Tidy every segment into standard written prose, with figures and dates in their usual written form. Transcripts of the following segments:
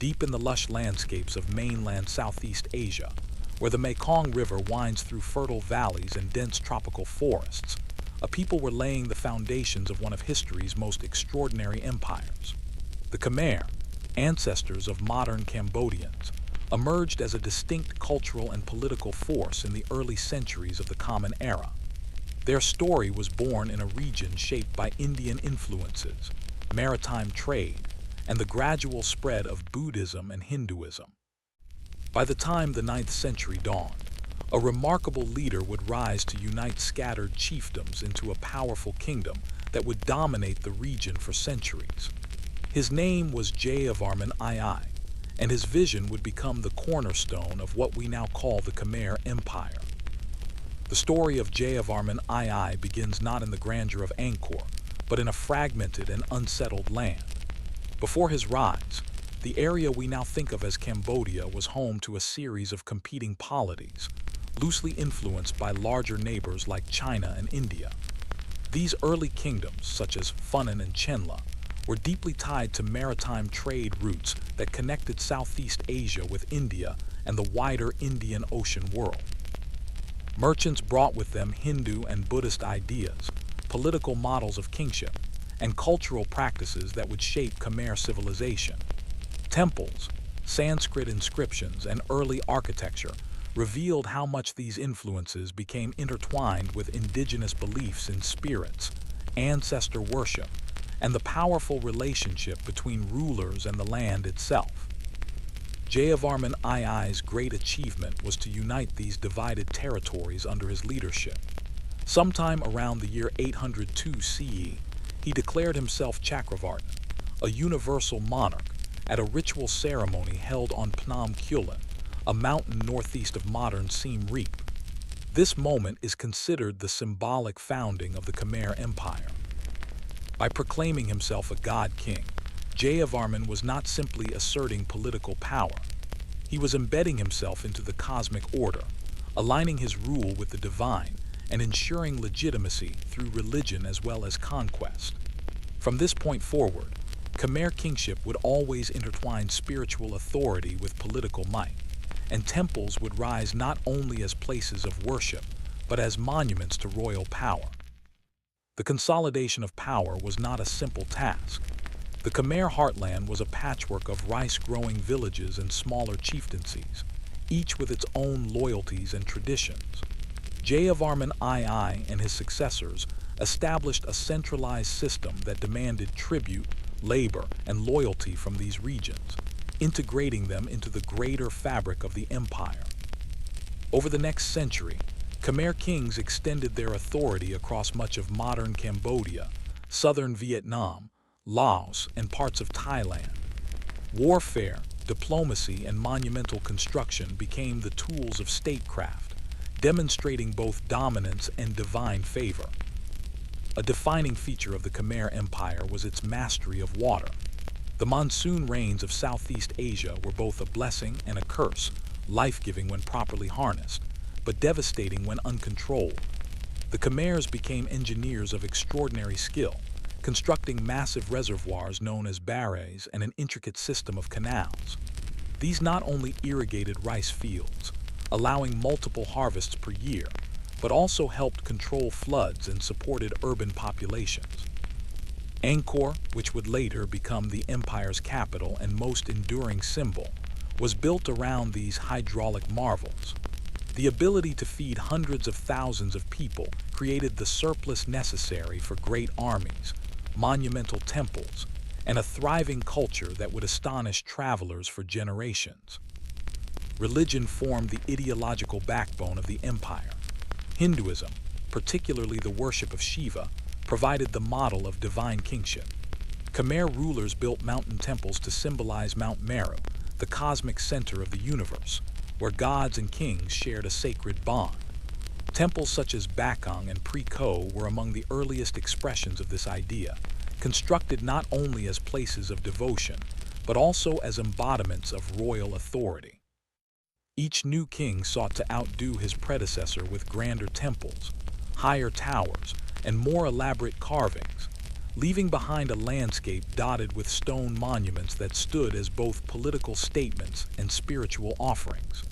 deep in the lush landscapes of mainland Southeast Asia, where the Mekong River winds through fertile valleys and dense tropical forests, a people were laying the foundations of one of history's most extraordinary empires. The Khmer, ancestors of modern Cambodians, emerged as a distinct cultural and political force in the early centuries of the Common Era. Their story was born in a region shaped by Indian influences, maritime trade, and the gradual spread of Buddhism and Hinduism. By the time the 9th century dawned, a remarkable leader would rise to unite scattered chiefdoms into a powerful kingdom that would dominate the region for centuries. His name was Jayavarman II, and his vision would become the cornerstone of what we now call the Khmer Empire. The story of Jayavarman II begins not in the grandeur of Angkor, but in a fragmented and unsettled land. Before his rise, the area we now think of as Cambodia was home to a series of competing polities, loosely influenced by larger neighbors like China and India. These early kingdoms, such as Funan and Chenla, were deeply tied to maritime trade routes that connected Southeast Asia with India and the wider Indian Ocean world. Merchants brought with them Hindu and Buddhist ideas, political models of kingship, and cultural practices that would shape Khmer civilization. Temples, Sanskrit inscriptions, and early architecture revealed how much these influences became intertwined with indigenous beliefs in spirits, ancestor worship, and the powerful relationship between rulers and the land itself. Jayavarman II's great achievement was to unite these divided territories under his leadership. Sometime around the year 802 CE, he declared himself Chakravartin, a universal monarch, at a ritual ceremony held on Phnom Kulen, a mountain northeast of modern Siem Reap. This moment is considered the symbolic founding of the Khmer Empire. By proclaiming himself a god-king, Jayavarman was not simply asserting political power. He was embedding himself into the cosmic order, aligning his rule with the divine, and ensuring legitimacy through religion as well as conquest. From this point forward, Khmer kingship would always intertwine spiritual authority with political might, and temples would rise not only as places of worship, but as monuments to royal power. The consolidation of power was not a simple task. The Khmer heartland was a patchwork of rice-growing villages and smaller chieftaincies, each with its own loyalties and traditions. Jayavarman II and his successors established a centralized system that demanded tribute, labor, and loyalty from these regions, integrating them into the greater fabric of the empire. Over the next century, Khmer kings extended their authority across much of modern Cambodia, southern Vietnam, Laos, and parts of Thailand. Warfare, diplomacy, and monumental construction became the tools of statecraft, demonstrating both dominance and divine favor. A defining feature of the Khmer Empire was its mastery of water. The monsoon rains of Southeast Asia were both a blessing and a curse, life-giving when properly harnessed, but devastating when uncontrolled. The Khmers became engineers of extraordinary skill, constructing massive reservoirs known as barrays and an intricate system of canals. These not only irrigated rice fields, allowing multiple harvests per year, but also helped control floods and supported urban populations. Angkor, which would later become the empire's capital and most enduring symbol, was built around these hydraulic marvels. The ability to feed hundreds of thousands of people created the surplus necessary for great armies, monumental temples, and a thriving culture that would astonish travelers for generations. Religion formed the ideological backbone of the empire. Hinduism, particularly the worship of Shiva, provided the model of divine kingship. Khmer rulers built mountain temples to symbolize Mount Meru, the cosmic center of the universe, where gods and kings shared a sacred bond. Temples such as Bakong and Pre-Ko were among the earliest expressions of this idea, constructed not only as places of devotion, but also as embodiments of royal authority. Each new king sought to outdo his predecessor with grander temples, higher towers, and more elaborate carvings, leaving behind a landscape dotted with stone monuments that stood as both political statements and spiritual offerings.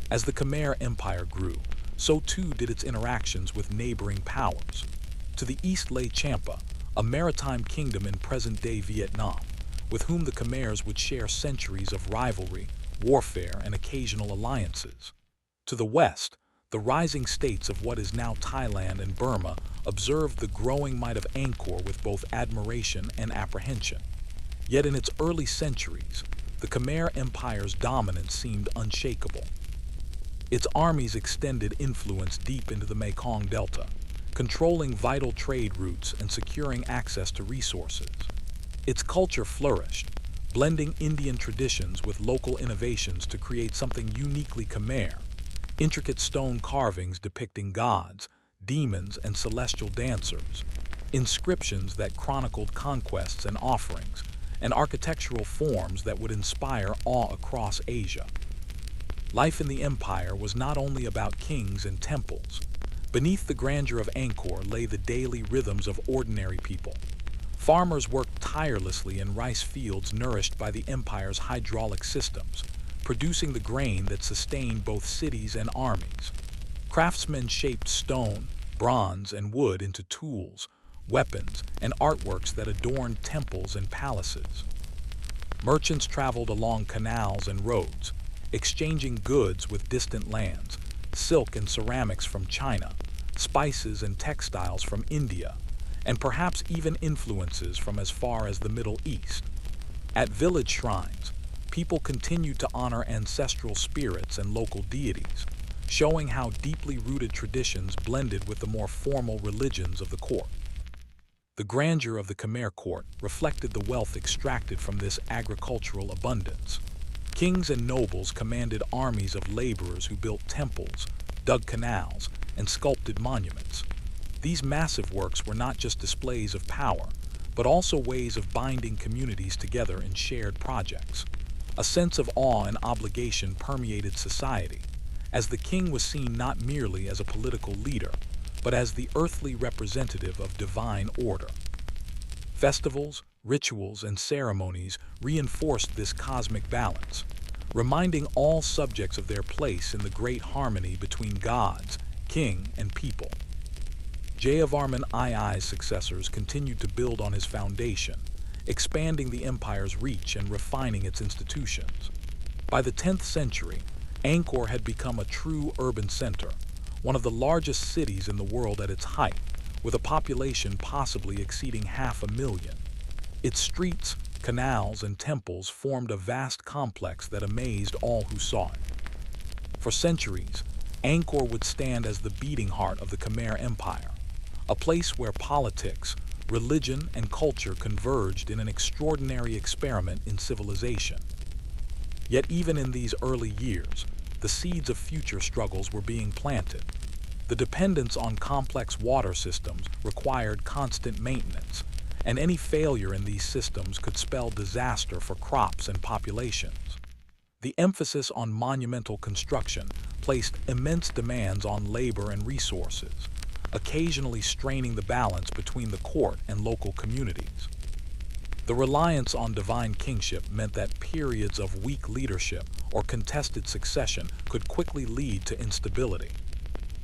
As the Khmer Empire grew, so too did its interactions with neighboring powers. To the east lay Champa, a maritime kingdom in present-day Vietnam, with whom the Khmers would share centuries of rivalry, warfare, and occasional alliances. To the west, the rising states of what is now Thailand and Burma observed the growing might of Angkor with both admiration and apprehension. Yet in its early centuries, the Khmer Empire's dominance seemed unshakable. Its armies extended influence deep into the Mekong Delta, controlling vital trade routes and securing access to resources. Its culture flourished, blending Indian traditions with local innovations to create something uniquely Khmer: intricate stone carvings depicting gods, demons, and celestial dancers, inscriptions that chronicled conquests and offerings, and architectural forms that would inspire awe across Asia. Life in the empire was not only about kings and temples. Beneath the grandeur of Angkor lay the daily rhythms of ordinary people. Farmers worked tirelessly in rice fields nourished by the empire's hydraulic systems, producing the grain that sustained both cities and armies. Craftsmen shaped stone, bronze, and wood into tools, weapons, and artworks that adorned temples and palaces. Merchants traveled along canals and roads, exchanging goods with distant lands, silk and ceramics from China, spices and textiles from India, and perhaps even influences from as far as the Middle East. At village shrines, people continued to honor ancestral spirits and local deities, showing how deeply rooted traditions blended with the more formal religions of the court. The grandeur of the Khmer court reflected the wealth extracted from this agricultural abundance. Kings and nobles commanded armies of laborers who built temples, dug canals, and sculpted monuments. These massive works were not just displays of power, but also ways of binding communities together in shared projects. A sense of awe and obligation permeated society, as the king was seen not merely as a political leader, but as the earthly representative of divine order. Festivals, rituals, and ceremonies reinforced this cosmic balance, reminding all subjects of their place in the great harmony between gods, king, and people. Jayavarman II's successors continued to build on his foundation, expanding the empire's reach and refining its institutions. By the 10th century, Angkor had become a true urban center, one of the largest cities in the world at its height, with a population possibly exceeding 500,000. Its streets, canals, and temples formed a vast complex that amazed all who saw it. For centuries, Angkor would stand as the beating heart of the Khmer Empire, a place where politics, religion, and culture converged in an extraordinary experiment in civilization. Yet even in these early years, the seeds of future struggles were being planted. The dependence on complex water systems required constant maintenance, and any failure in these systems could spell disaster for crops and populations. The emphasis on monumental construction placed immense demands on labor and resources, occasionally straining the balance between the court and local communities. The reliance on divine kingship meant that periods of weak leadership or contested succession could quickly lead to instability.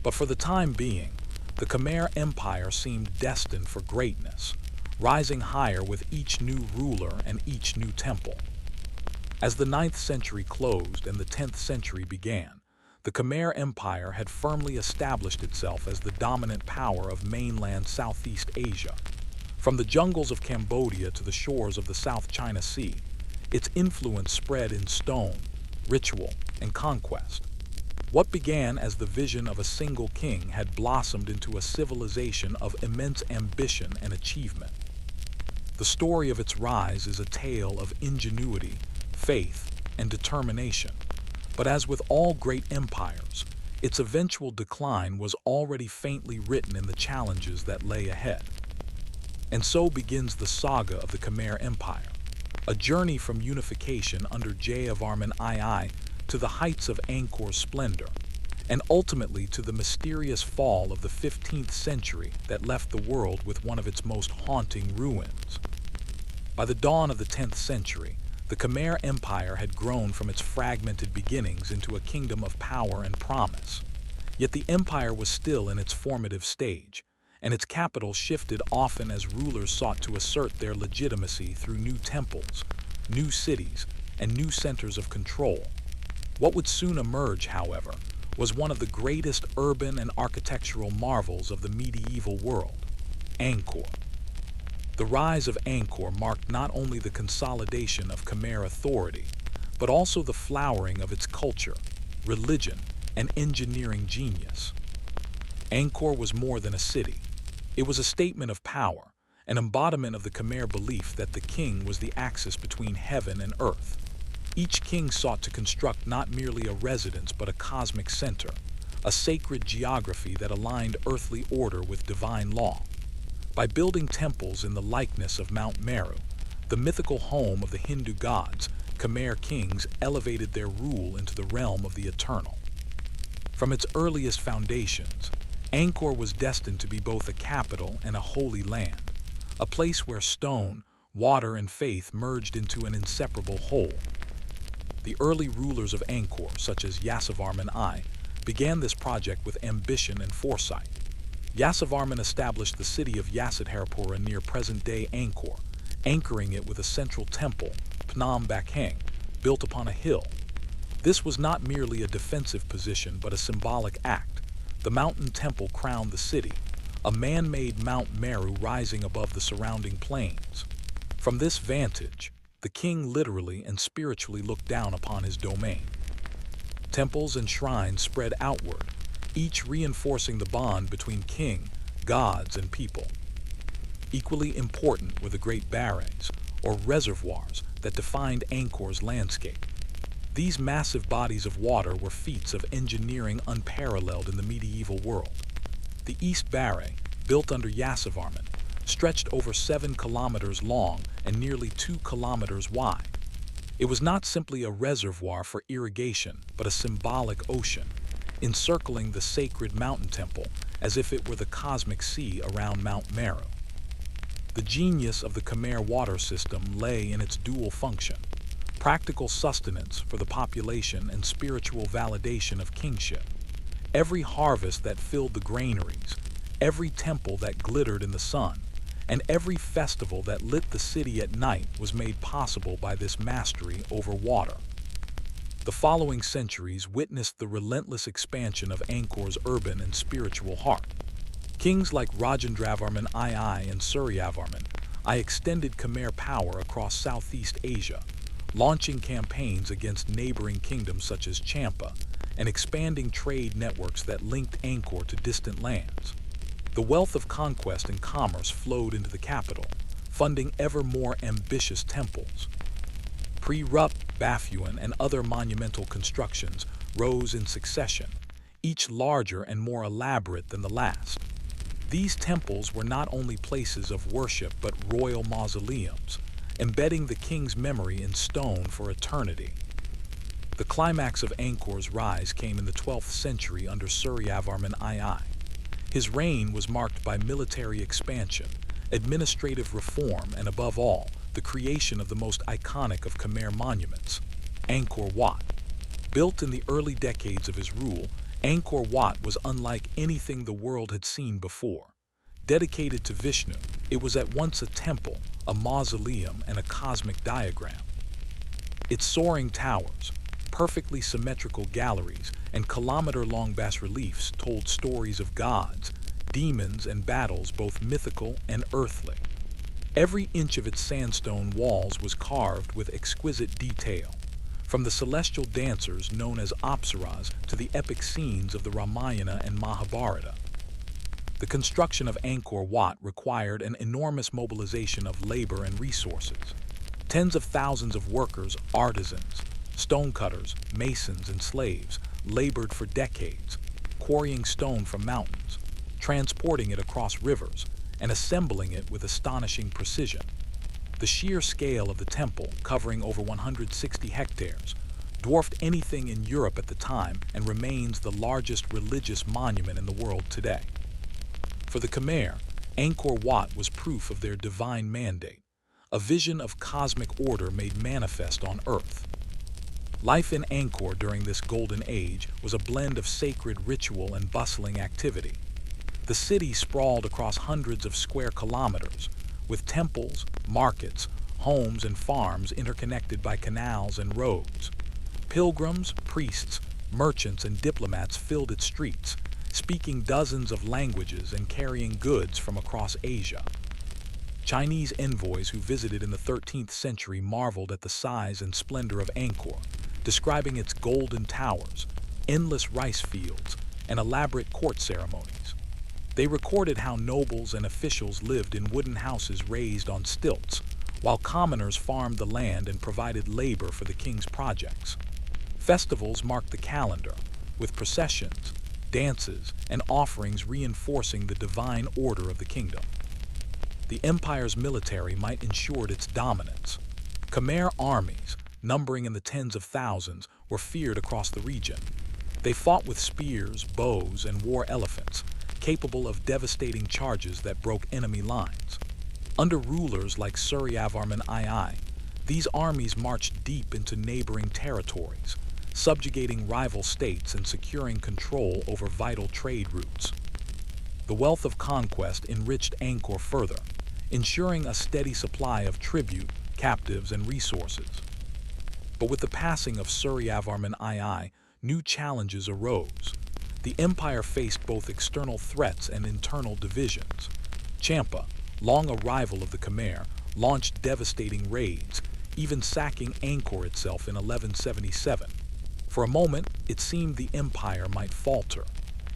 But for the time being, the Khmer Empire seemed destined for greatness, rising higher with each new ruler and each new temple. As the 9th century closed and the 10th century began, the Khmer Empire had firmly established itself as the dominant power of mainland Southeast Asia. From the jungles of Cambodia to the shores of the South China Sea, its influence spread in stone, ritual, and conquest. What began as the vision of a single king had blossomed into a civilization of immense ambition and achievement. The story of its rise is a tale of ingenuity, faith, and determination. But as with all great empires, its eventual decline was already faintly written in the challenges that lay ahead. And so begins the saga of the Khmer Empire, a journey from unification under Jayavarman II to the heights of Angkor's splendor, and ultimately to the mysterious fall of the 15th century that left the world with one of its most haunting ruins. By the dawn of the 10th century, the Khmer Empire had grown from its fragmented beginnings into a kingdom of power and promise. Yet the empire was still in its formative stage, and its capital shifted often as rulers sought to assert their legitimacy through new temples, new cities, and new centers of control. What would soon emerge, however, was one of the greatest urban and architectural marvels of the medieval world, Angkor. The rise of Angkor marked not only the consolidation of Khmer authority, but also the flowering of its culture, religion, and engineering genius. Angkor was more than a city. It was a statement of power, an embodiment of the Khmer belief that the king was the axis between heaven and earth. Each king sought to construct not merely a residence but a cosmic center, a sacred geography that aligned earthly order with divine law. By building temples in the likeness of Mount Meru, the mythical home of the Hindu gods, Khmer kings elevated their rule into the realm of the eternal. From its earliest foundations, Angkor was destined to be both a capital and a holy land, a place where stone, water, and faith merged into an inseparable whole. The early rulers of Angkor, such as Yasovarman I, began this project with ambition and foresight. Yasovarman established the city of Yasadharapura near present-day Angkor, anchoring it with a central temple, Phnom Bakheng, built upon a hill. This was not merely a defensive position but a symbolic act. The mountain temple crowned the city, a man-made Mount Meru rising above the surrounding plains. From this vantage, the king literally and spiritually looked down upon his domain. Temples and shrines spread outward, each reinforcing the bond between king, gods, and people. Equally important were the great barrays, or reservoirs, that defined Angkor's landscape. These massive bodies of water were feats of engineering unparalleled in the medieval world. The East Barray, built under Yasovarman, stretched over 7 kilometers long and nearly 2 kilometers wide. It was not simply a reservoir for irrigation, but a symbolic ocean, encircling the sacred mountain temple as if it were the cosmic sea around Mount Meru. The genius of the Khmer water system lay in its dual function: practical sustenance for the population and spiritual validation of kingship. Every harvest that filled the granaries, every temple that glittered in the sun, and every festival that lit the city at night was made possible by this mastery over water. The following centuries witnessed the relentless expansion of Angkor's urban and spiritual heart. Kings like Rajendravarman II and Suryavarman I extended Khmer power across Southeast Asia, launching campaigns against neighboring kingdoms such as Champa, and expanding trade networks that linked Angkor to distant lands. The wealth of conquest and commerce flowed into the capital, funding ever more ambitious temples. Pre-Rup, Bafuan, and other monumental constructions rose in succession, each larger and more elaborate than the last. These temples were not only places of worship but royal mausoleums, embedding the king's memory in stone for eternity. The climax of Angkor's rise came in the 12th century under Suryavarman II. His reign was marked by military expansion, administrative reform, and above all, the creation of the most iconic of Khmer monuments, Angkor Wat. Built in the early decades of his rule, Angkor Wat was unlike anything the world had seen before. Dedicated to Vishnu, it was at once a temple, a mausoleum, and a cosmic diagram. Its soaring towers, perfectly symmetrical galleries, and kilometer-long bas-reliefs told stories of gods, demons, and battles both mythical and earthly. Every inch of its sandstone walls was carved with exquisite detail, from the celestial dancers known as apsaras to the epic scenes of the Ramayana and Mahabharata. The construction of Angkor Wat required an enormous mobilization of labor and resources. Tens of thousands of workers, artisans, stonecutters, masons, and slaves labored for decades, quarrying stone from mountains, transporting it across rivers, and assembling it with astonishing precision. The sheer scale of the temple, covering over 160 hectares, dwarfed anything in Europe at the time and remains the largest religious monument in the world today. For the Khmer, Angkor Wat was proof of their divine mandate, a vision of cosmic order made manifest on Earth. Life in Angkor during this golden age was a blend of sacred ritual and bustling activity. The city sprawled across hundreds of square kilometers, with temples, markets, homes, and farms interconnected by canals and roads. Pilgrims, priests, merchants, and diplomats filled its streets, speaking dozens of languages and carrying goods from across Asia. Chinese envoys who visited in the 13th century marveled at the size and splendor of Angkor, describing its golden towers, endless rice fields, and elaborate court ceremonies. They recorded how nobles and officials lived in wooden houses raised on stilts, while commoners farmed the land and provided labor for the king's projects. Festivals marked the calendar, with processions, dances, and offerings reinforcing the divine order of the kingdom. The empire's military might ensure its dominance. Khmer armies, numbering in the tens of thousands, were feared across the region. They fought with spears, bows, and war elephants, capable of devastating charges that broke enemy lines. Under rulers like Suryavarman II, these armies marched deep into neighboring territories, subjugating rival states and securing control over vital trade routes. The wealth of conquest enriched Angkor further, ensuring a steady supply of tribute, captives, and resources. But with the passing of Suryavarman II, new challenges arose. The empire faced both external threats and internal divisions. Champa, long a rival of the Khmer, launched devastating raids, even sacking Angkor itself in 1177. For a moment, it seemed the empire might falter.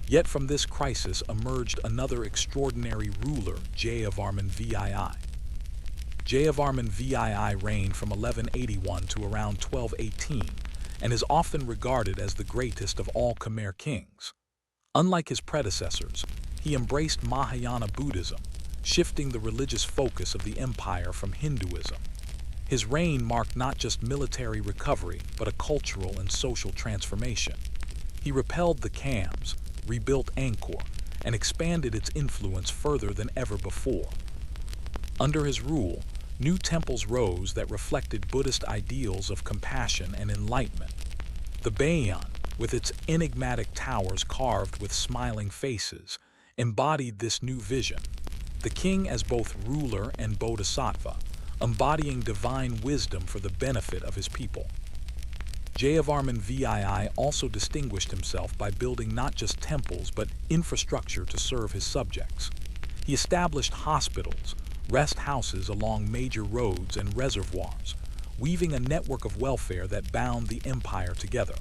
Yet from this crisis emerged another extraordinary ruler, Jayavarman VII. Jayavarman VII reigned from 1181 to around 1218 and is often regarded as the greatest of all Khmer kings. Unlike his predecessors, he embraced Mahayana Buddhism, shifting the religious focus of the empire from Hinduism. His reign marked not just military recovery, but a cultural and social transformation. He repelled the Khams, rebuilt Angkor, and expanded its influence further than ever before. Under his rule, new temples rose that reflected Buddhist ideals of compassion and enlightenment. The Bayon, with its enigmatic towers carved with smiling faces, embodied this new vision. The king as both ruler and bodhisattva, embodying divine wisdom for the benefit of his people. Jayavarman VII also distinguished himself by building not just temples but infrastructure to serve his subjects. He established hospitals, rest houses along major roads and reservoirs, weaving a network of welfare that bound the empire together.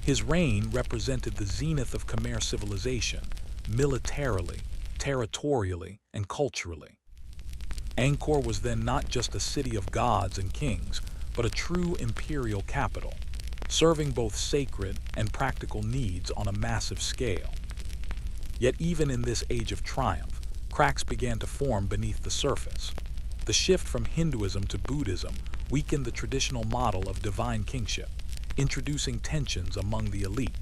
His reign represented the zenith of Khmer civilization, militarily, territorially, and culturally. Angkor was then not just a city of gods and kings, but a true imperial capital, serving both sacred and practical needs on a massive scale. Yet even in this age of triumph, cracks began to form beneath the surface. The shift from Hinduism to Buddhism weakened the traditional model of divine kingship, introducing tensions among the elite.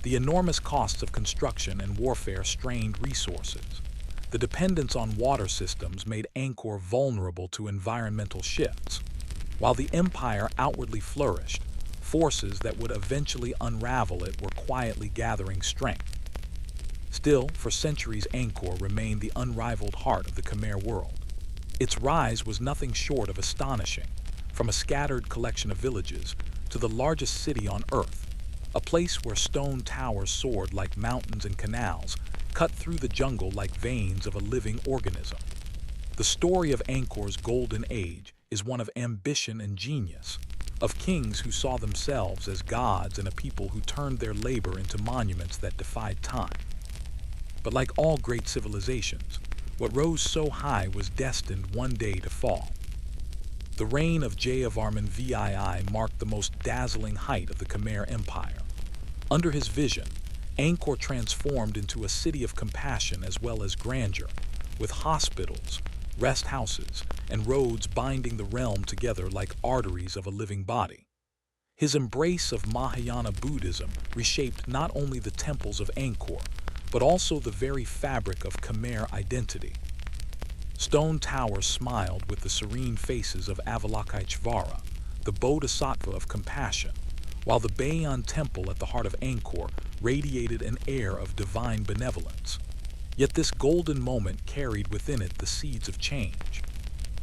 The enormous costs of construction and warfare strained resources. The dependence on water systems made Angkor vulnerable to environmental shifts. While the empire outwardly flourished, forces that would eventually unravel it were quietly gathering strength. Still, for centuries Angkor remained the unrivaled heart of the Khmer world. Its rise was nothing short of astonishing, from a scattered collection of villages to the largest city on Earth, a place where stone towers soared like mountains and canals, cut through the jungle like veins of a living organism. The story of Angkor's golden age is one of ambition and genius, of kings who saw themselves as gods and a people who turned their labor into monuments that defied time. But like all great civilizations, what rose so high was destined one day to fall. The reign of Jayavarman VII marked the most dazzling height of the Khmer Empire. Under his vision, Angkor transformed into a city of compassion as well as grandeur, with hospitals, rest houses, and roads binding the realm together like arteries of a living body. His embrace of Mahayana Buddhism reshaped not only the temples of Angkor, but also the very fabric of Khmer identity. Stone towers smiled with the serene faces of Avalokiteshvara, the bodhisattva of compassion, while the Bayon temple at the heart of Angkor radiated an air of divine benevolence. Yet this golden moment carried within it the seeds of change.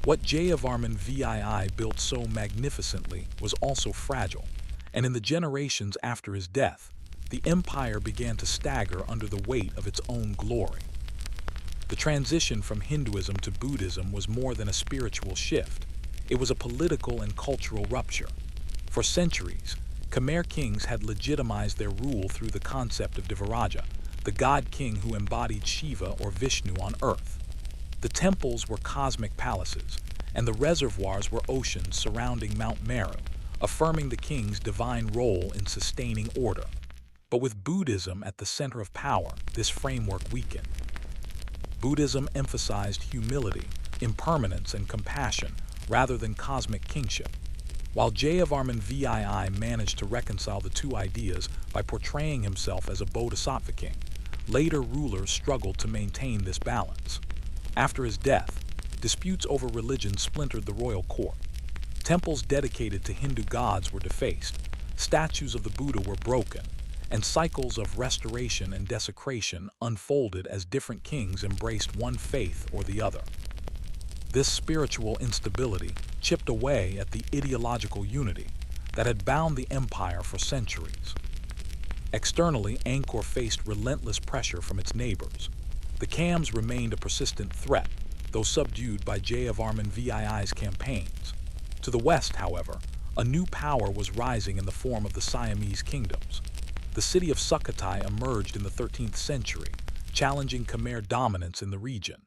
What Jayavarman VII built so magnificently was also fragile, and in the generations after his death, the empire began to stagger under the weight of its own glory. The transition from Hinduism to Buddhism was more than a spiritual shift. It was a political and cultural rupture. For centuries, Khmer kings had legitimized their rule through the concept of Devaraja, the god-king who embodied Shiva or Vishnu on earth. The temples were cosmic palaces, and the reservoirs were oceans surrounding Mount Meru, affirming the king's divine role in sustaining order. But with Buddhism at the center of power, this framework weakened. Buddhism emphasized humility, impermanence, and compassion rather than cosmic kingship. While Jayavarman VII managed to reconcile the two ideas by portraying himself as a bodhisattva king, later rulers struggled to maintain this balance. After his death, disputes over religion splintered the royal court. Temples dedicated to Hindu gods were defaced, statues of the Buddha were broken, and cycles of restoration and desecration unfolded as different kings embraced one faith or the other. This spiritual instability chipped away at the ideological unity that had bound the empire for centuries. Externally, Angkor faced relentless pressure from its neighbors. The Khams remained a persistent threat, though subdued by Jayavarman VII's campaigns. To the west, however, a new power was rising in the form of the Siamese kingdoms. The city of Sukhothai emerged in the 13th century, challenging Khmer dominance in the region.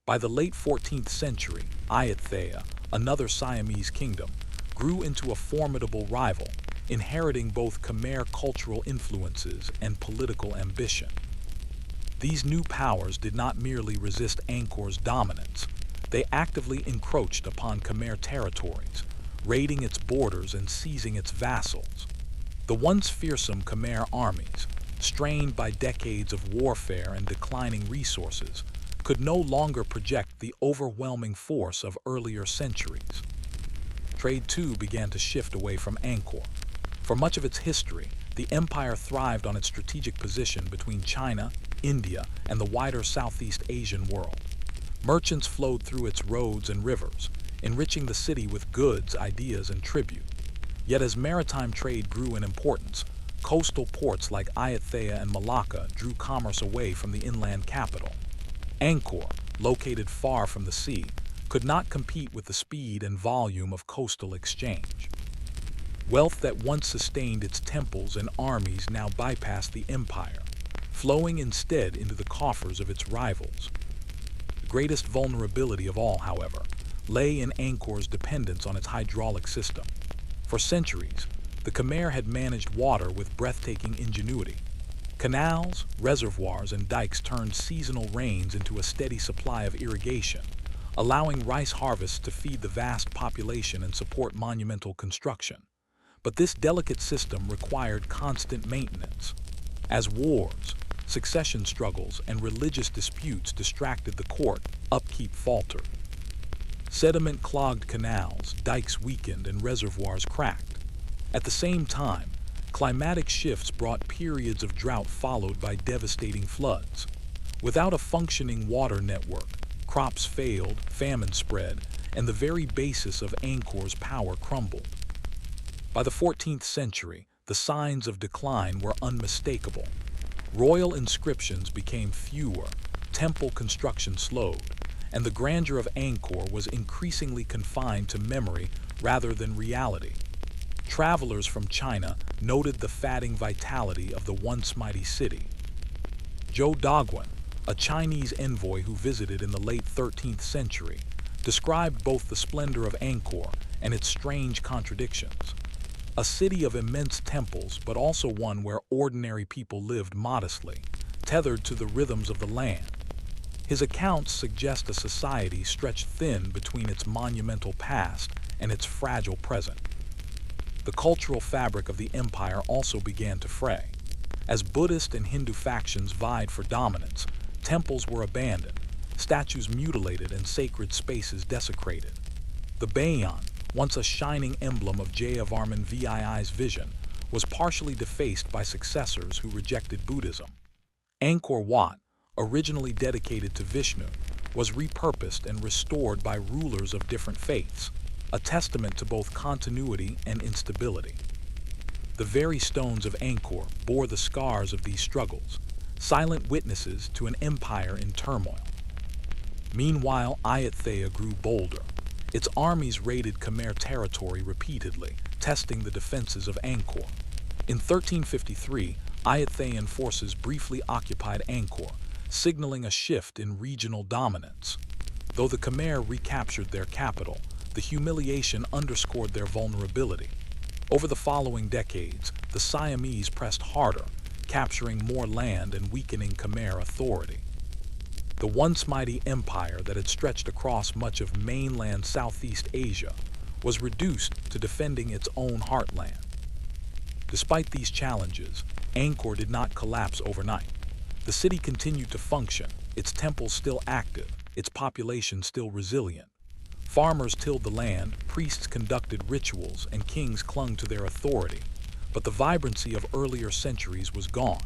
By the late 14th century, Ayutthaya, another Siamese kingdom, grew into a formidable rival, inheriting both Khmer cultural influences and political ambition. These new powers did not merely resist Angkor's dominance, they actively encroached upon Khmer territories, raiding its borders and seizing its vassals. The once fearsome Khmer armies, strained by decades of warfare and declining resources, could no longer project the overwhelming force of earlier centuries. Trade too began to shift away from Angkor. For much of its history, the empire thrived on its strategic position between China, India, and the wider Southeast Asian world. Merchants flowed through its roads and rivers, enriching the city with goods, ideas, and tribute. Yet as maritime trade grew in importance, coastal ports like Ayutthaya and Malacca drew commerce away from the inland capital. Angkor, located far from the sea, could not compete with the speed and volume of coastal exchange. Wealth that once sustained its temples and armies now bypassed the empire, flowing instead into the coffers of its rivals. The greatest vulnerability of all, however, lay in Angkor's dependence on its hydraulic system. For centuries, the Khmer had managed water with breathtaking ingenuity. Canals, reservoirs, and dikes turned seasonal rains into a steady supply of irrigation, allowing rice harvests to feed the vast population and support monumental construction. But this delicate system required constant maintenance. As wars, succession struggles, and religious disputes distracted the court, upkeep faltered. Sediment clogged canals, dikes weakened, and reservoirs cracked. At the same time, climatic shifts brought periods of drought followed by devastating floods. Without a functioning water network, crops failed, famine spread, and the very basis of Angkor's power crumbled. By the 14th century, the signs of decline were unmistakable. Royal inscriptions became fewer, temple construction slowed, and the grandeur of Angkor was increasingly confined to memory rather than reality. Travelers from China noted the fading vitality of the once mighty city. Zhou Daguan, a Chinese envoy who visited in the late 13th century, described both the splendor of Angkor and its strange contradictions. A city of immense temples, but also one where ordinary people lived modestly, tethered to the rhythms of the land. His accounts suggest a society stretched thin between its monumental past and its fragile present. the cultural fabric of the empire also began to fray. As Buddhist and Hindu factions vied for dominance, temples were abandoned, statues mutilated, and sacred spaces desecrated. The Bayon, once a shining emblem of Jayavarman VII's vision, was partially defaced by successors who rejected Buddhism. Angkor Wat, originally dedicated to Vishnu, was repurposed and restored by rulers of different faiths, a testament to both continuity and instability. The very stones of Angkor bore the scars of these struggles, silent witnesses to an empire in turmoil. Meanwhile, Ayutthaya grew bolder. Its armies raided Khmer territory repeatedly, testing the defenses of Angkor. In 1353, Ayutthayan forces briefly occupied Angkor, signaling a shift in regional dominance. Though the Khmer recaptured their capital, the humiliation underscored their vulnerability. Over the following decades, the Siamese pressed harder, capturing more land and weakening Khmer authority. The once mighty empire that had stretched across much of mainland Southeast Asia was reduced to defending its own heartland. Despite these challenges, Angkor did not collapse overnight. The city continued to function, its temples still active, its population still resilient. Farmers tilled the land, priests conducted rituals, and kings clung to their authority. But the vibrancy of earlier centuries was gone.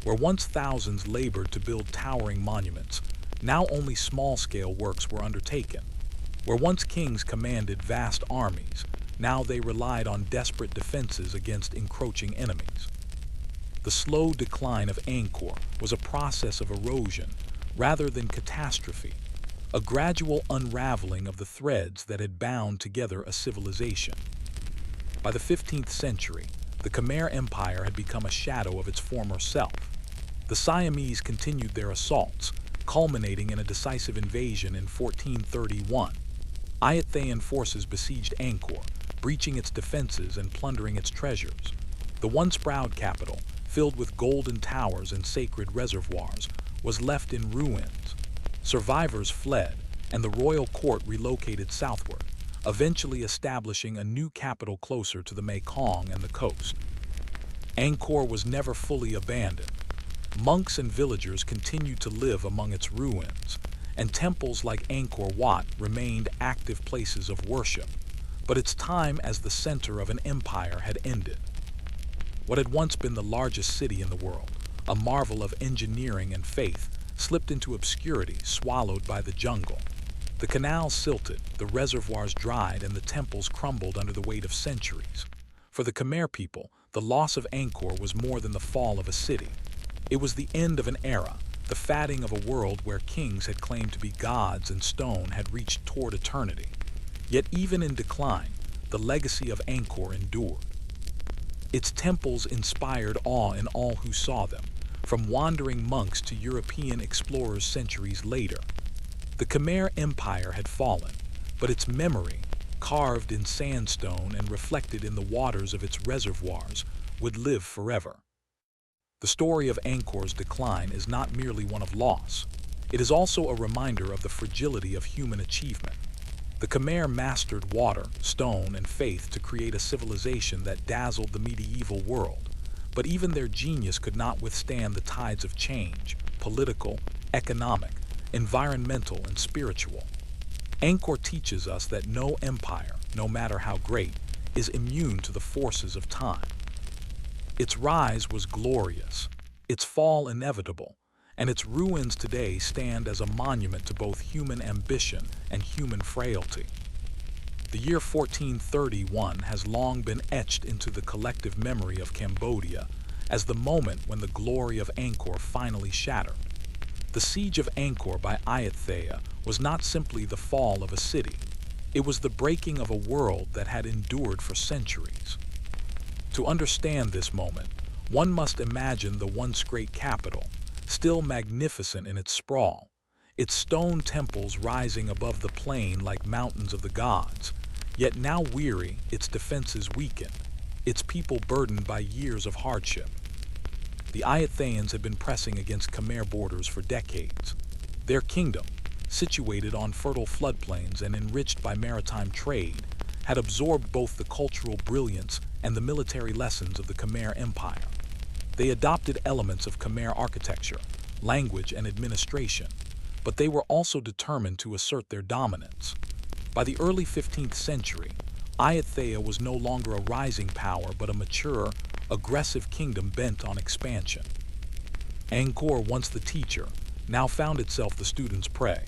Where once thousands labored to build towering monuments, now only small-scale works were undertaken. Where once kings commanded vast armies, now they relied on desperate defenses against encroaching enemies. The slow decline of Angkor was a process of erosion rather than catastrophe, a gradual unraveling of the threads that had bound together a civilization. By the 15th century, the Khmer Empire had become a shadow of its former self. The Siamese continued their assaults, culminating in a decisive invasion in 1431. Ayutthayan forces besieged Angkor, breaching its defenses and plundering its treasures. The once proud capital, filled with golden towers and sacred reservoirs, was left in ruins. Survivors fled, and the royal court relocated southward, eventually establishing a new capital closer to the Mekong and the coast. Angkor was never fully abandoned. Monks and villagers continued to live among its ruins, and temples like Angkor Wat remained active places of worship. But its time as the center of an empire had ended. What had once been the largest city in the world, a marvel of engineering and faith, slipped into obscurity, swallowed by the jungle. The canals silted, the reservoirs dried, and the temples crumbled under the weight of centuries. For the Khmer people, the loss of Angkor was more than the fall of a city. It was the end of an era, the fading of a world where kings had claimed to be gods and stone had reached toward eternity. Yet even in decline, the legacy of Angkor endured. Its temples inspired awe in all who saw them, from wandering monks to European explorers centuries later. The Khmer Empire had fallen, but its memory, carved in sandstone and reflected in the waters of its reservoirs, would live forever. The story of Angkor's decline is not merely one of loss. It is also a reminder of the fragility of human achievement. The Khmer mastered water, stone, and faith to create a civilization that dazzled the medieval world. But even their genius could not withstand the tides of change, political, economic, environmental, and spiritual. Angkor teaches us that no empire, no matter how great, is immune to the forces of time. Its rise was glorious, its fall inevitable, and its ruins today stand as a monument to both human ambition and human frailty. The year 1431 has long been etched into the collective memory of Cambodia as the moment when the glory of Angkor finally shattered. The siege of Angkor by Ayutthaya was not simply the fall of a city. It was the breaking of a world that had endured for centuries. To understand this moment, one must imagine the once great capital, still magnificent in its sprawl, its stone temples rising above the plain like mountains of the gods, yet now weary, its defenses weakened, its people burdened by years of hardship. The Ayutthayans had been pressing against Khmer borders for decades. Their kingdom, situated on fertile floodplains and enriched by maritime trade, had absorbed both the cultural brilliance and the military lessons of the Khmer Empire. They adopted elements of Khmer architecture, language, and administration, but they were also determined to assert their dominance. By the early 15th century, Ayutthaya was no longer a rising power but a mature, aggressive kingdom bent on expansion. Angkor, once the teacher, now found itself the student's prey.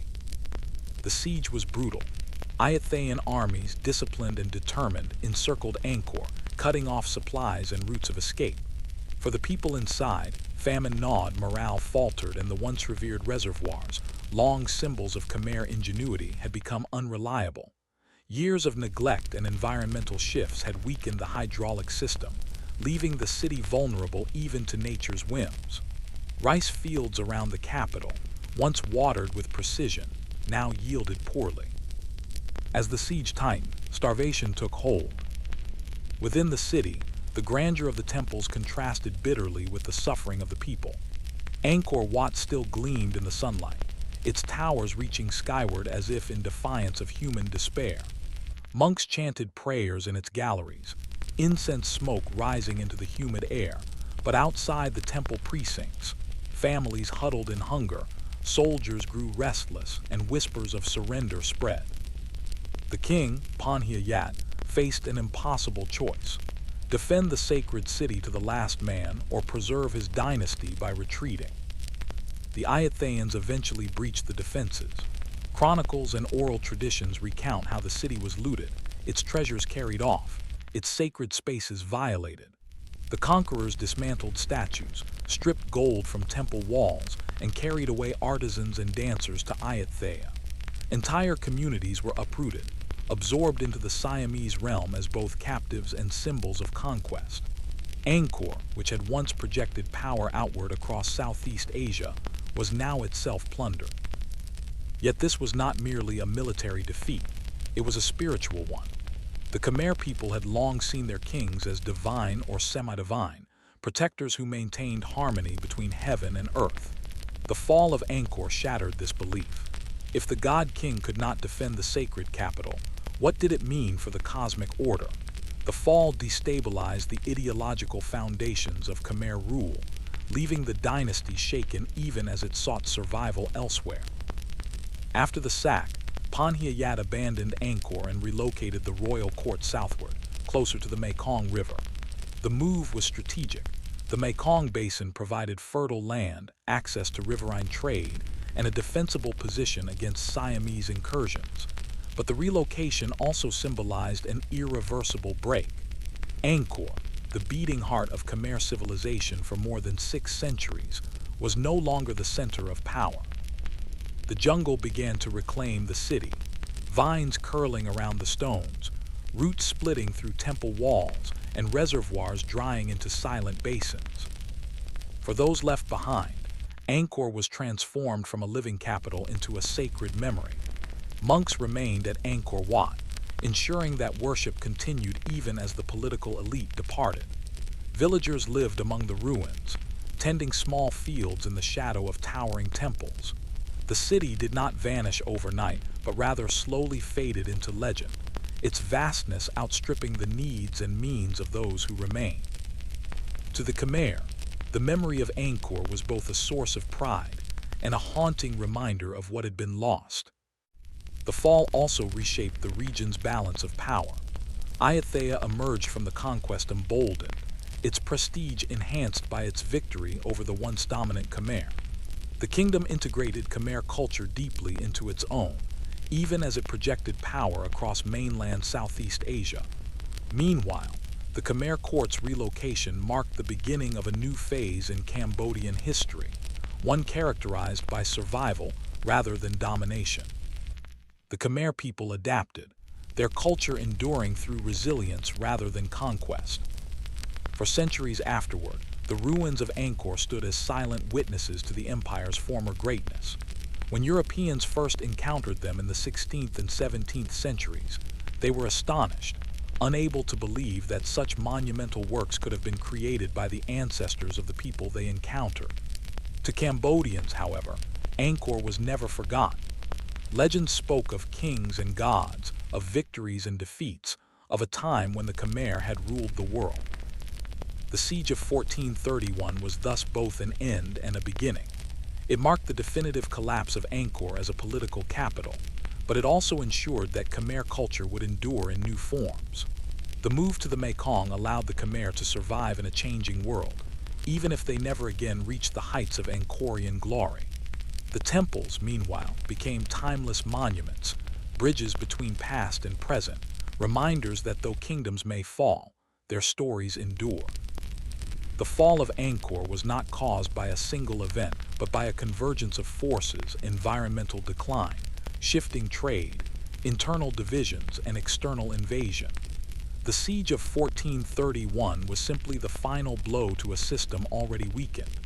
The siege was brutal. Ayutthayan armies, disciplined and determined, encircled Angkor, cutting off supplies and routes of escape. For the people inside, famine gnawed, morale faltered, and the once revered reservoirs, long symbols of Khmer ingenuity, had become unreliable. Years of neglect and environmental shifts had weakened the hydraulic system, leaving the city vulnerable even to nature's whims. Rice fields around the capital, once watered with precision, now yielded poorly. As the siege tightened, starvation took hold. Within the city, the grandeur of the temples contrasted bitterly with the suffering of the people. Angkor Wat still gleamed in the sunlight, its towers reaching skyward as if in defiance of human despair. Monks chanted prayers in its galleries, incense smoke rising into the humid air, but outside the temple precincts, families huddled in hunger, soldiers grew restless, and whispers of surrender spread. The king, Panhia Yat, faced an impossible choice: defend the sacred city to the last man or preserve his dynasty by retreating. The Ayutthayans eventually breached the defenses. Chronicles and oral traditions recount how the city was looted, its treasures carried off, its sacred spaces violated. The conquerors dismantled statues, stripped gold from temple walls, and carried away artisans and dancers to Ayutthaya. Entire communities were uprooted, absorbed into the Siamese realm as both captives and symbols of conquest. Angkor, which had once projected power outward across Southeast Asia, was now itself plundered. Yet this was not merely a military defeat, it was a spiritual one. The Khmer people had long seen their kings as divine or semi-divine, protectors who maintained harmony between heaven and earth. The fall of Angkor shattered this belief. If the god-king could not defend the sacred capital, what did it mean for the cosmic order? The fall destabilized the ideological foundations of Khmer rule, leaving the dynasty shaken even as it sought survival elsewhere. After the sack, Panhia Yat abandoned Angkor and relocated the royal court southward, closer to the Mekong River. The move was strategic. The Mekong Basin provided fertile land, access to riverine trade, and a defensible position against Siamese incursions. But the relocation also symbolized an irreversible break. Angkor, the beating heart of Khmer civilization for more than 6 centuries, was no longer the center of power. The jungle began to reclaim the city, vines curling around the stones, roots splitting through temple walls, and reservoirs drying into silent basins. For those left behind, Angkor was transformed from a living capital into a sacred memory. Monks remained at Angkor Wat, ensuring that worship continued even as the political elite departed. Villagers lived among the ruins, tending small fields in the shadow of towering temples. The city did not vanish overnight, but rather slowly faded into legend, its vastness outstripping the needs and means of those who remained. To the Khmer, the memory of Angkor was both a source of pride and a haunting reminder of what had been lost. The fall also reshaped the region's balance of power. Ayutthaya emerged from the conquest emboldened, its prestige enhanced by its victory over the once dominant Khmer. The kingdom integrated Khmer culture deeply into its own, even as it projected power across mainland Southeast Asia. Meanwhile, the Khmer court's relocation marked the beginning of a new phase in Cambodian history, one characterized by survival rather than domination. The Khmer people adapted, their culture enduring through resilience rather than conquest. For centuries afterward, the ruins of Angkor stood as silent witnesses to the empire's former greatness. When Europeans first encountered them in the 16th and 17th centuries, they were astonished, unable to believe that such monumental works could have been created by the ancestors of the people they encountered. To Cambodians, however, Angkor was never forgotten. Legends spoke of kings and gods, of victories and defeats, of a time when the Khmer had ruled the world. The siege of 1431 was thus both an end and a beginning. It marked the definitive collapse of Angkor as a political capital, but it also ensured that Khmer culture would endure in new forms. The move to the Mekong allowed the Khmer to survive in a changing world, even if they never again reached the heights of Angkorian glory. The temples, meanwhile, became timeless monuments, bridges between past and present, reminders that though kingdoms may fall, their stories endure. The fall of Angkor was not caused by a single event, but by a convergence of forces: environmental decline, shifting trade, internal divisions, and external invasion. The siege of 1431 was simply the final blow to a system already weakened.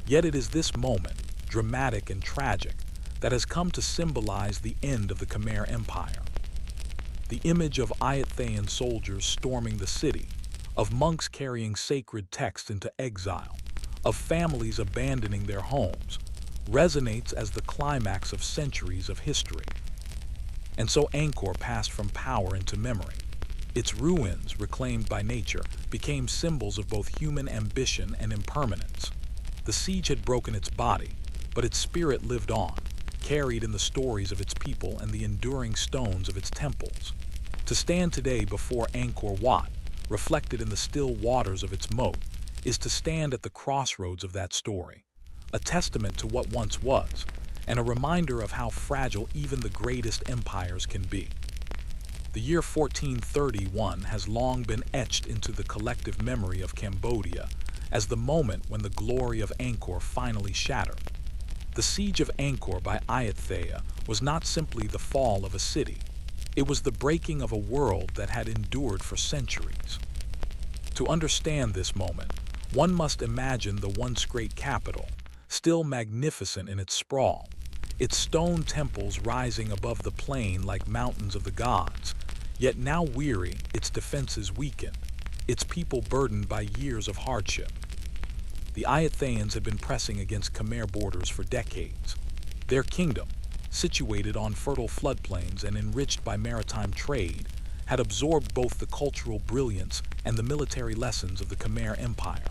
Yet it is this moment, dramatic and tragic, that has come to symbolize the end of the Khmer Empire. The image of Ayathayan soldiers storming the city, of monks carrying sacred texts into exile, of families abandoning their homes, resonates as the climax of centuries of history. And so Angkor passed from power into memory. Its ruins, reclaimed by nature, became symbols of both human ambition and impermanence. The siege had broken its body, but its spirit lived on, carried in the stories of its people and the enduring stones of its temples. To stand today before Angkor Wat, reflected in the still waters of its moat, is to stand at the crossroads of that story, a testament to what once was, and a reminder of how fragile even the greatest empires can be. The year 1431 has long been etched into the collective memory of Cambodia as the moment when the glory of Angkor finally shattered. The siege of Angkor by Ayutthaya was not simply the fall of a city. It was the breaking of a world that had endured for centuries. To understand this moment, one must imagine the once great capital, still magnificent in its sprawl, its stone temples rising above the plain like mountains of the gods, yet now weary, its defenses weakened, its people burdened by years of hardship. The Ayuthayans had been pressing against Khmer borders for decades. Their kingdom, situated on fertile floodplains and enriched by maritime trade, had absorbed both the cultural brilliance and the military lessons of the Khmer Empire.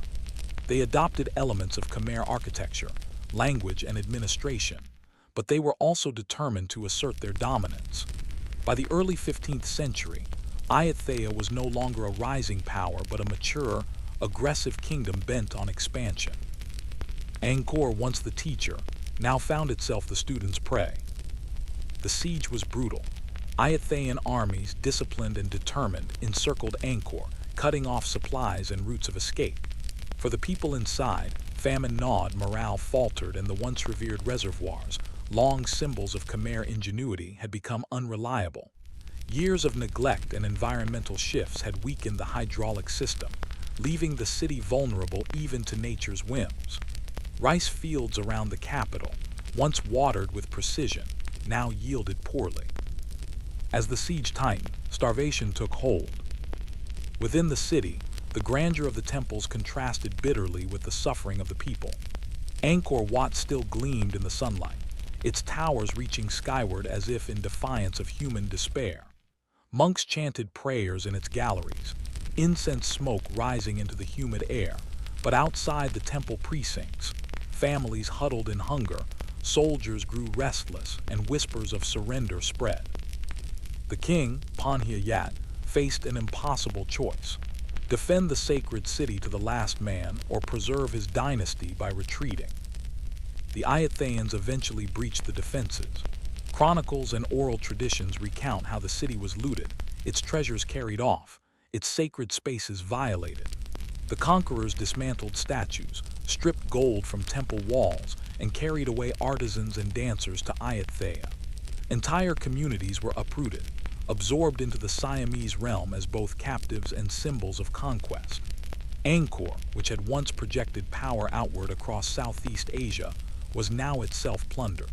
They adopted elements of Khmer architecture, language, and administration, but they were also determined to assert their dominance. By the early 15th century, Ayutthaya was no longer a rising power but a mature, aggressive kingdom bent on expansion. Angkor, once the teacher, now found itself the student's prey. The siege was brutal. Ayutthayan armies, disciplined and determined, encircled Angkor, cutting off supplies and routes of escape. For the people inside, famine gnawed, morale faltered, and the once revered reservoirs, long symbols of Khmer ingenuity, had become unreliable. Years of neglect and environmental shifts had weakened the hydraulic system, leaving the city vulnerable even to nature's whims. Rice fields around the capital, once watered with precision, now yielded poorly. As the siege tightened, starvation took hold. Within the city, the grandeur of the temples contrasted bitterly with the suffering of the people. Angkor Wat still gleamed in the sunlight, its towers reaching skyward as if in defiance of human despair. Monks chanted prayers in its galleries, incense smoke rising into the humid air, but outside the temple precincts, families huddled in hunger, soldiers grew restless, and whispers of surrender spread. The king, Panhia Yat, faced an impossible choice: defend the sacred city to the last man or preserve his dynasty by retreating. The Ayuthayans eventually breached the defenses. Chronicles and oral traditions recount how the city was looted, its treasures carried off, its sacred spaces violated. The conquerors dismantled statues, stripped gold from temple walls, and carried away artisans and dancers to Ayutthaya. Entire communities were uprooted, absorbed into the Siamese realm as both captives and symbols of conquest. Angkor, which had once projected power outward across Southeast Asia, was now itself plundered.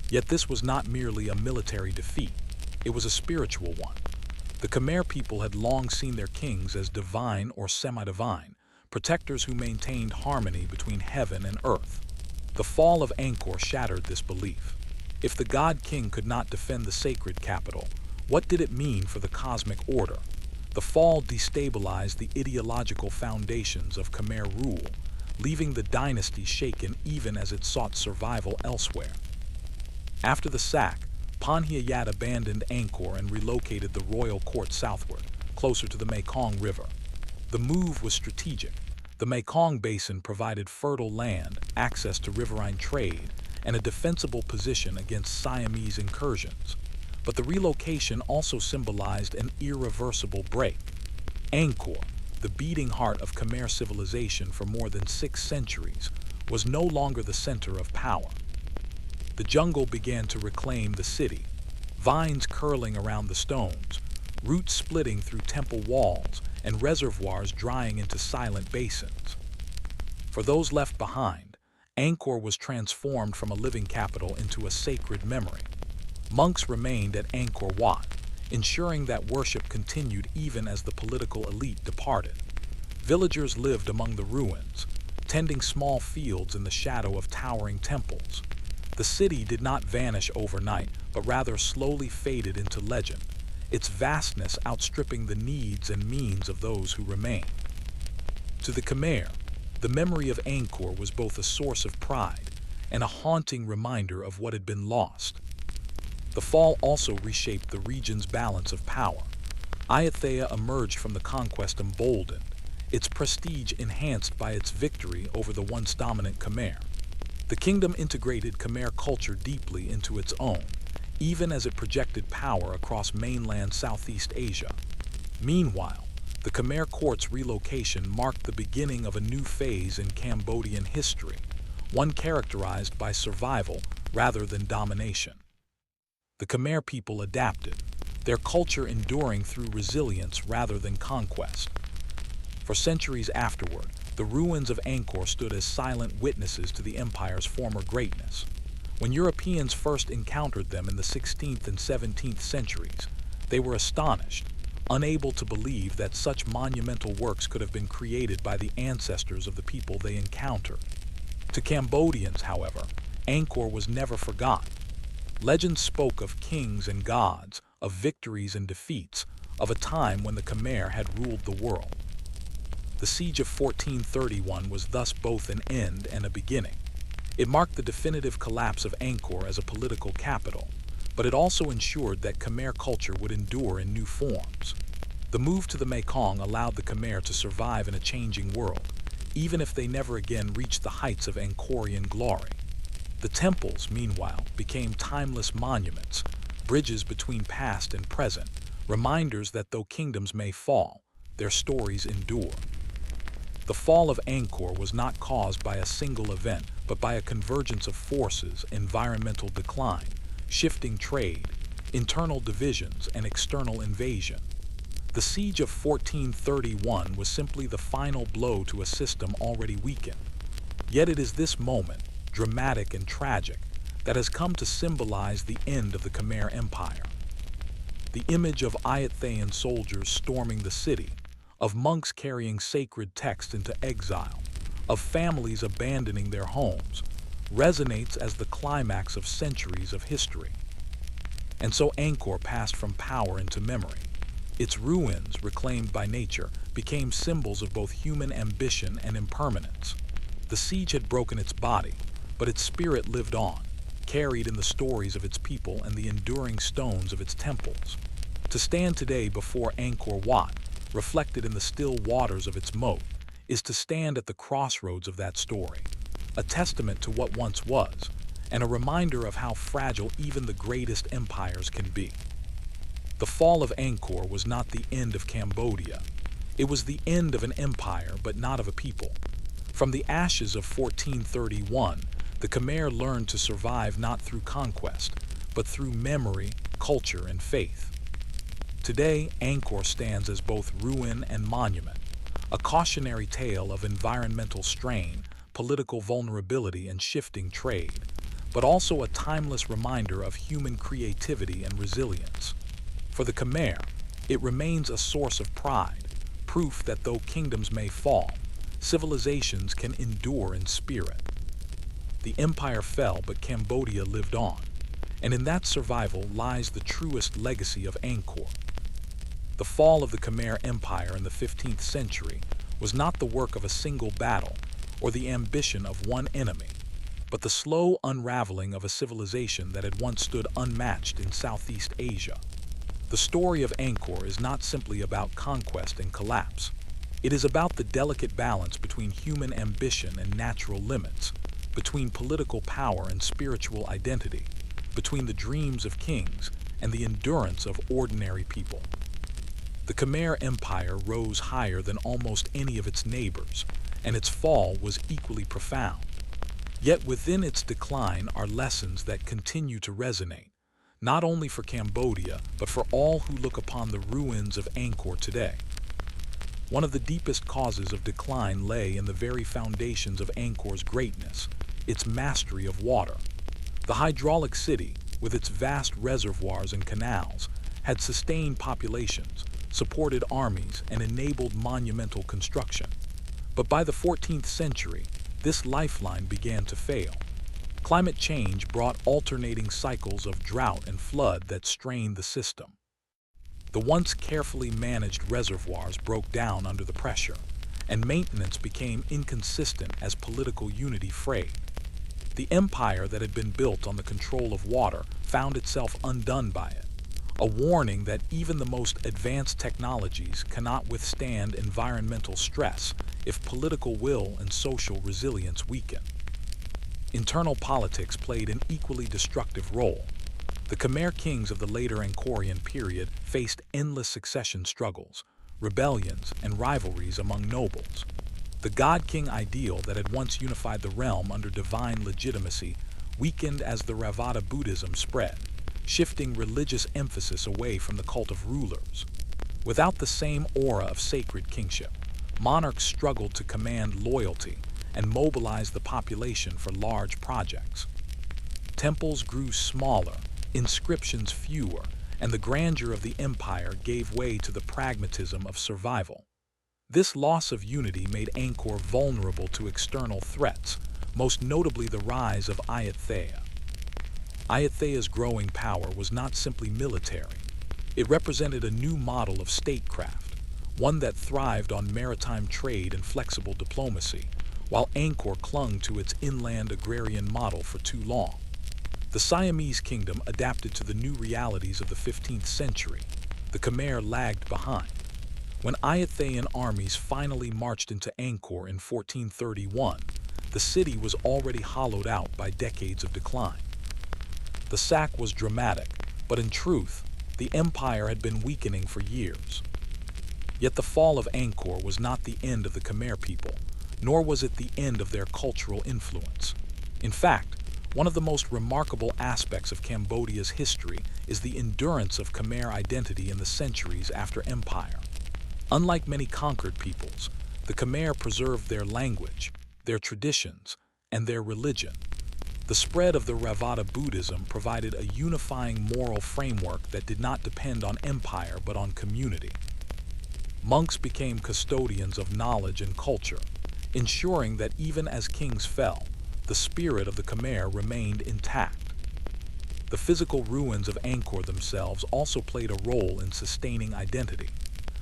Yet this was not merely a military defeat, it was a spiritual one. The Khmer people had long seen their kings as divine or semi-divine, protectors who maintained harmony between heaven and earth. The fall of Angkor shattered this belief. If the god-king could not defend the sacred capital, What did it mean for the cosmic order? The fall destabilized the ideological foundations of Khmer rule, leaving the dynasty shaken even as it sought survival elsewhere. After the sack, Panhiyat abandoned Angkor and relocated the royal court southward, closer to the Mekong River. The move was strategic. The Mekong Basin provided fertile land, access to riverine trade, and a defensible position against Siamese incursions. But the relocation also symbolized an irreversible break. Angkor, the beating heart of Khmer civilization for more than 6 centuries, was no longer the center of power. The jungle began to reclaim the city, vines curling around the stones, roots splitting through temple walls, and reservoirs drying into silent basins. For those left behind, Angkor was transformed from a living capital into a sacred memory. Monks remained at Angkor Wat, ensuring that worship continued even as the political elite departed. Villagers lived among the ruins, tending small fields in the shadow of towering temples. The city did not vanish overnight, but rather slowly faded into legend, its vastness outstripping the needs and means of those who remained. To the Khmer, the memory of Angkor was both a source of pride and a haunting reminder of what had been lost. The fall also reshaped the region's balance of power. Ayutthaya emerged from the conquest emboldened, its prestige enhanced by its victory over the once dominant Khmer. The kingdom integrated Khmer culture deeply into its own, even as it projected power across mainland Southeast Asia. Meanwhile, the Khmer court's relocation marked the beginning of a new phase in Cambodian history, one characterized by survival rather than domination. The Khmer people adapted, their culture enduring through resilience rather than conquest. For centuries afterward, the ruins of Angkor stood as silent witnesses to the empire's former greatness. When Europeans first encountered them in the 16th and 17th centuries, they were astonished, unable to believe that such monumental works could have been created by the ancestors of the people they encountered. To Cambodians, however, Angkor was never forgotten. Legends spoke of kings and gods, of victories and defeats, of a time when the Khmer had ruled the world. The siege of 1431 was thus both an end and a beginning. It marked the definitive collapse of Angkor as a political capital, but it also ensured that Khmer culture would endure in new forms. The move to the Mekong allowed the Khmer to survive in a changing world, even if they never again reached the heights of Angkorian glory. The temples, meanwhile, became timeless monuments, bridges between past and present, reminders that though kingdoms may fall, their stories endure. The fall of Angkor was not caused by a single event, but by a convergence of forces: environmental decline, shifting trade, internal divisions, and external invasion. The siege of 1431 was simply the final blow to a system already weakened. Yet it is this moment, dramatic and tragic, that has come to symbolize the end of the Khmer Empire. The image of Ayutthayan soldiers storming the city, of monks carrying sacred texts into exile, of families abandoning their homes, resonates as the climax of centuries of history. And so Angkor passed from power into memory. Its ruins, reclaimed by nature, became symbols of both human ambition and impermanence. The siege had broken its body, but its spirit lived on, carried in the stories of its people and the enduring stones of its temples. To stand today before Angkor Wat, reflected in the still waters of its moat, is to stand at the crossroads of that story, a testament to what once was, and a reminder of how fragile even the greatest empires can be. The fall of Angkor was not the end of Cambodia. It was the end of an empire, but not of a people. From the ashes of 1431, the Khmer learned to survive not through conquest, but through memory, culture, and faith. Today, Angkor stands as both ruin and monument, a cautionary tale of environmental strain, political vulnerability, and shifting trade, but also a timeless reminder of human creativity and resilience. For the Khmer, it remains a source of pride, proof that though kingdoms may fall, civilizations can endure in spirit. The empire fell, but Cambodia lived on, and in that survival lies the truest legacy of Angkor. The fall of the Khmer Empire in the 15th century was not the work of a single battle or the ambition of one enemy, but the slow unraveling of a civilization that had once stood unmatched in Southeast Asia. The story of Angkor is not simply about conquest and collapse. It is about the delicate balance between human ambition and natural limits, between political power and spiritual identity, between the dreams of kings and the endurance of ordinary people. The Khmer Empire rose higher than almost any of its neighbors, and its fall was equally profound. Yet within its decline are lessons that continue to resonate, not only for Cambodia, but for all who look upon the ruins of Angkor today. One of the deepest causes of decline lay in the very foundations of Angkor's greatness, its mastery of water. The hydraulic city, with its vast reservoirs and canals, had sustained populations, supported armies, and enabled monumental construction. But by the 14th century, this lifeline began to fail. Climate change brought alternating cycles of drought and flood that strained the system. The once carefully managed reservoirs broke down under the pressure, and maintenance became inconsistent as political unity frayed. The empire that had been built on the control of water found itself undone by it, a warning that even the most advanced technologies cannot withstand environmental stress if political will and social resilience weaken. Internal politics played an equally destructive role. The Khmer kings of the later Angkorian period faced endless succession struggles, rebellions, and rivalries among nobles. The god-king ideal that had once unified the realm under divine legitimacy weakened as the Theravada Buddhism spread, shifting religious emphasis away from the cult of rulers. Without the same aura of sacred kingship, monarchs struggled to command loyalty and mobilize the population for large projects. Temples grew smaller, inscriptions fewer, and the grandeur of the empire gave way to the pragmatism of survival. This loss of unity made Angkor vulnerable to external threats, most notably the rise of Ayutthaya. Ayutthaya's growing power was not simply military. It represented a new model of statecraft, one that thrived on maritime trade and flexible diplomacy, while Angkor clung to its inland agrarian model for too long. The Siamese kingdom adapted to the new realities of the 15th century. The Khmer lagged behind. When Ayutthayan armies finally marched into Angkor in 1431, the city was already hollowed out by decades of decline. The sack was dramatic, but in truth, the empire had been weakening for years. Yet the fall of Angkor was not the end of the Khmer people, nor was it the end of their cultural influence. In fact, one of the most remarkable aspects of Cambodia's history is the endurance of Khmer identity in the centuries after empire. Unlike many conquered peoples, the Khmer preserved their language, their traditions, and their religion. The spread of the Theravada Buddhism provided a unifying moral framework that did not depend on empire but on community. Monks became custodians of knowledge and culture, ensuring that even as kings fell, the spirit of the Khmer remained intact. The physical ruins of Angkor themselves also played a role in sustaining identity.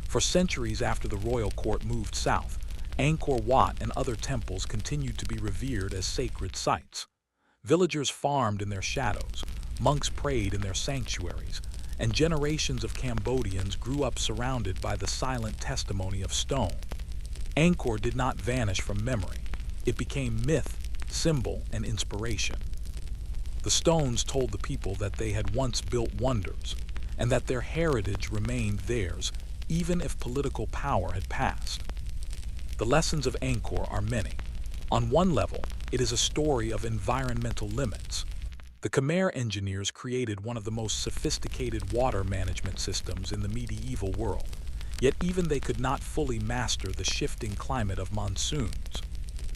For centuries after the royal court moved south, Angkor Wat and other temples continued to be revered as sacred sites. Villagers farmed in their shadows, monks prayed in their sanctuaries, and generations of Cambodians grew up surrounded by the silent testimony of stone. Angkor did not vanish from memory. It became myth, symbol, and inspiration. The stones told the people that they had once built wonders, and that their heritage remained theirs, even if political power had passed. The lessons of Angkor are many. On one level, it is a story of environmental limits. The Khmer engineers created one of the most sophisticated water management systems in the medieval world, yet even they could not fully master the shifting climate of monsoons.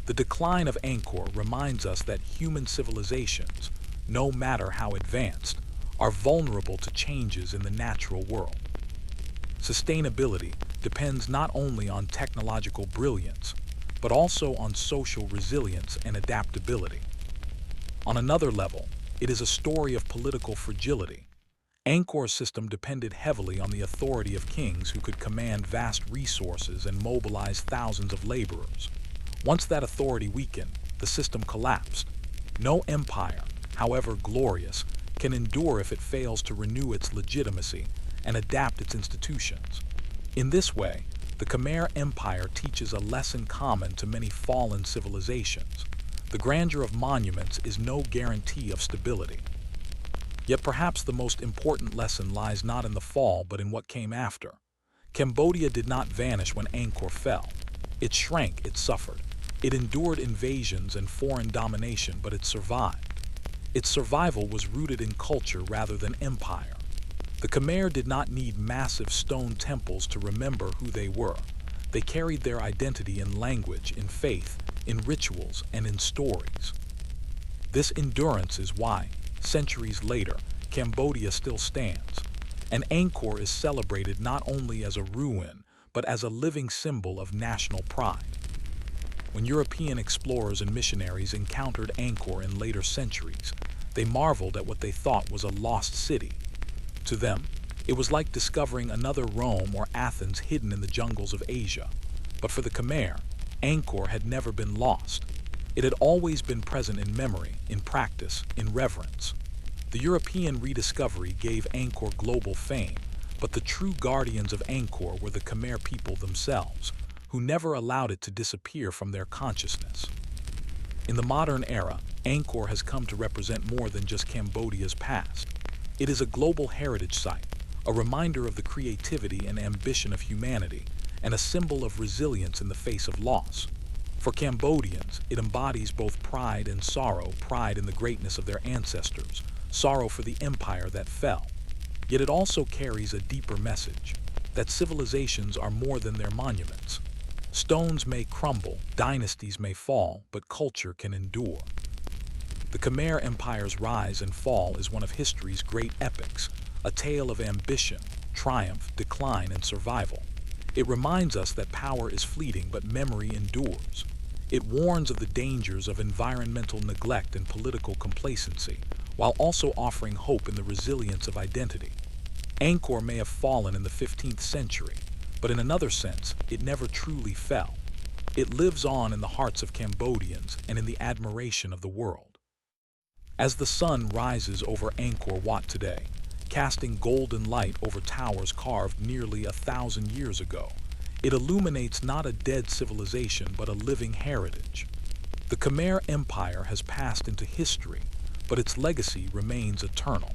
The decline of Angkor reminds us that human civilizations, no matter how advanced, are vulnerable to changes in the natural world. Sustainability depends not only on technological brilliance, but also on social resilience and adaptability. On another level, It is a story of political fragility. Angkor's system depended heavily on the authority of kings who could command vast resources and mobilize thousands of laborers. Once that authority weakened, the system collapsed. No empire, however glorious, can endure if it fails to renew its legitimacy and adapt its institutions. In this way, the Khmer Empire teaches a lesson common to many fallen civilizations. The grandeur of monuments is no guarantee of stability. Yet perhaps the most important lesson lies not in the fall but in what came after. Cambodia did not vanish when Angkor fell. It shrank, it suffered. It endured invasions and foreign domination, but it survived. Its survival was rooted in culture rather than empire. The Khmer did not need massive stone temples to remember who they were. They carried their identity in language, in faith, in rituals, and in stories. This endurance is why, centuries later, Cambodia still stands, and Angkor is celebrated not only as a ruin, but as a living symbol of national pride. When European explorers and missionaries encountered Angkor in later centuries, they marveled at what they thought was a lost city. To them, it was like discovering another Rome or Athens hidden in the jungles of Asia. But for the Khmer, Angkor had never been lost. It had always been present in memory, in practice, in reverence. The European rediscovery gave Angkor global fame, but the true guardians of Angkor were the Khmer people themselves, who never allowed it to disappear from their consciousness. In the modern era, Angkor has come to represent more than just Cambodia's past. It is a global heritage site, a reminder of the creativity and ambition of humanity, and a symbol of resilience in the face of loss. For Cambodians, it embodies both pride and sorrow, pride in the greatness of their ancestors, sorrow for the empire that fell. Yet it also carries a deeper message, that civilizations are more than their monuments. Stones may crumble, dynasties may fall, but culture can endure. The Khmer Empire's rise and fall is one of history's great epics, a tale of ambition, triumph, decline, and survival. It reminds us that power is fleeting, but memory endures. It warns of the dangers of environmental neglect and political complacency, while also offering hope in the resilience of identity. Angkor may have fallen in the 15th century, but in another sense, it never truly fell. It lives on in the hearts of Cambodians and in the admiration of the world. As the sun rises over Angkor Wat today, casting golden light over towers carved nearly 1,000 years ago, it illuminates not a dead civilization but a living heritage. The Khmer Empire has passed into history, but its legacy remains eternal.